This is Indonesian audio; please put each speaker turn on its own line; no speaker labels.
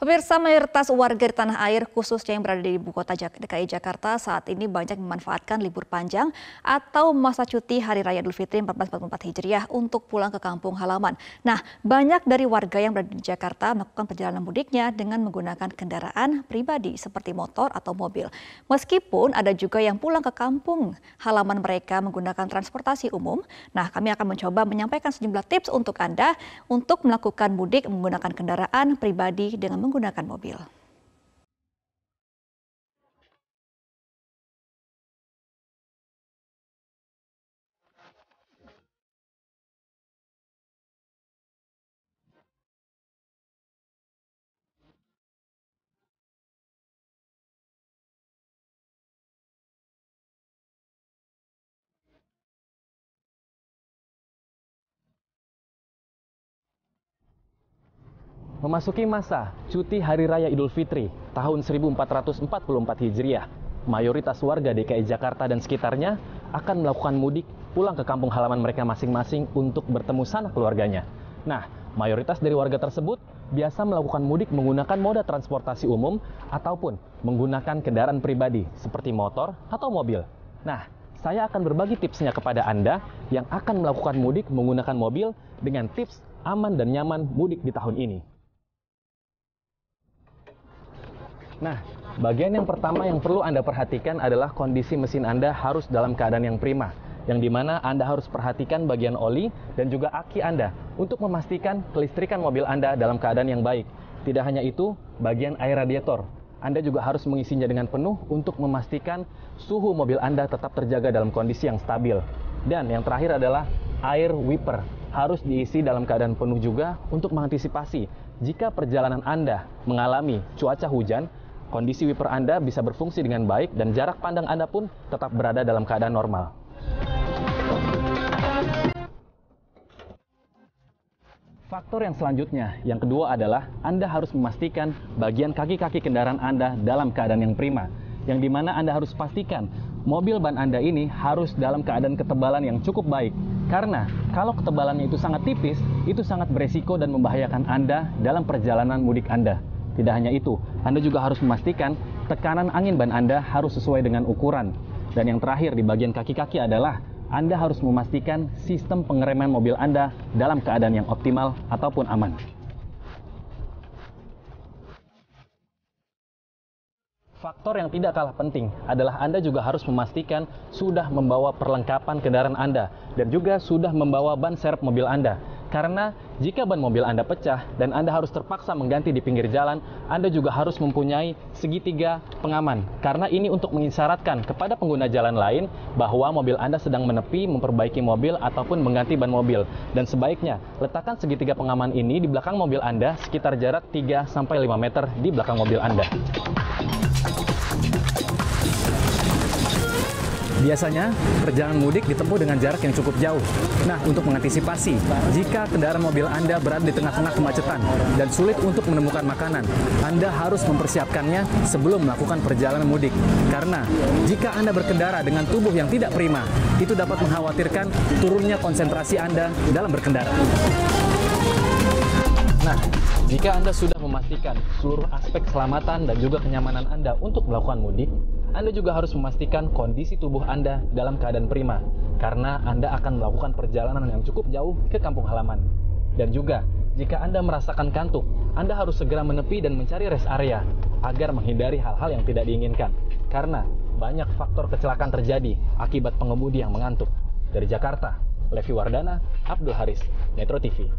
Pemirsa, mayoritas warga di tanah air khususnya yang berada di ibu kota DKI Jakarta saat ini banyak memanfaatkan libur panjang atau masa cuti Hari Raya Idul Fitri 1444 Hijriah untuk pulang ke kampung halaman. Nah, banyak dari warga yang berada di Jakarta melakukan perjalanan mudiknya dengan menggunakan kendaraan pribadi seperti motor atau mobil. Meskipun ada juga yang pulang ke kampung halaman mereka menggunakan transportasi umum. Nah, kami akan mencoba menyampaikan sejumlah tips untuk Anda untuk melakukan mudik menggunakan kendaraan pribadi dengan menggunakan mobil.
Memasuki masa cuti Hari Raya Idul Fitri tahun 1444 Hijriah, mayoritas warga DKI Jakarta dan sekitarnya akan melakukan mudik pulang ke kampung halaman mereka masing-masing untuk bertemu sanak keluarganya. Nah, mayoritas dari warga tersebut biasa melakukan mudik menggunakan moda transportasi umum ataupun menggunakan kendaraan pribadi seperti motor atau mobil. Nah, saya akan berbagi tipsnya kepada Anda yang akan melakukan mudik menggunakan mobil dengan tips aman dan nyaman mudik di tahun ini. Nah, bagian yang pertama yang perlu Anda perhatikan adalah kondisi mesin Anda harus dalam keadaan yang prima, yang dimana Anda harus perhatikan bagian oli dan juga aki Anda untuk memastikan kelistrikan mobil Anda dalam keadaan yang baik. Tidak hanya itu, bagian air radiator, Anda juga harus mengisinya dengan penuh untuk memastikan suhu mobil Anda tetap terjaga dalam kondisi yang stabil. Dan yang terakhir adalah air wiper, harus diisi dalam keadaan penuh juga untuk mengantisipasi jika perjalanan Anda mengalami cuaca hujan, kondisi wiper Anda bisa berfungsi dengan baik dan jarak pandang Anda pun tetap berada dalam keadaan normal. Faktor yang selanjutnya, yang kedua adalah Anda harus memastikan bagian kaki-kaki kendaraan Anda dalam keadaan yang prima. Yang dimana Anda harus pastikan mobil ban Anda ini harus dalam keadaan ketebalan yang cukup baik. Karena kalau ketebalannya itu sangat tipis, itu sangat beresiko dan membahayakan Anda dalam perjalanan mudik Anda. Tidak hanya itu, Anda juga harus memastikan tekanan angin ban Anda harus sesuai dengan ukuran. Dan yang terakhir di bagian kaki-kaki adalah Anda harus memastikan sistem pengereman mobil Anda dalam keadaan yang optimal ataupun aman. Faktor yang tidak kalah penting adalah Anda juga harus memastikan sudah membawa perlengkapan kendaraan Anda dan juga sudah membawa ban serep mobil Anda. Karena jika ban mobil Anda pecah dan Anda harus terpaksa mengganti di pinggir jalan, Anda juga harus mempunyai segitiga pengaman. Karena ini untuk mengisyaratkan kepada pengguna jalan lain bahwa mobil Anda sedang menepi, memperbaiki mobil, ataupun mengganti ban mobil. Dan sebaiknya, letakkan segitiga pengaman ini di belakang mobil Anda sekitar jarak 3-5 meter di belakang mobil Anda. Biasanya, perjalanan mudik ditempuh dengan jarak yang cukup jauh. Nah, untuk mengantisipasi, jika kendaraan mobil Anda berada di tengah-tengah kemacetan dan sulit untuk menemukan makanan, Anda harus mempersiapkannya sebelum melakukan perjalanan mudik. Karena, jika Anda berkendara dengan tubuh yang tidak prima, itu dapat mengkhawatirkan turunnya konsentrasi Anda dalam berkendara. Nah, jika Anda sudah memastikan seluruh aspek keselamatan dan juga kenyamanan Anda untuk melakukan mudik, Anda juga harus memastikan kondisi tubuh Anda dalam keadaan prima, karena Anda akan melakukan perjalanan yang cukup jauh ke kampung halaman. Dan juga, jika Anda merasakan kantuk, Anda harus segera menepi dan mencari rest area, agar menghindari hal-hal yang tidak diinginkan. Karena banyak faktor kecelakaan terjadi akibat pengemudi yang mengantuk. Dari Jakarta, Levi Wardana, Abdul Haris, Metro TV.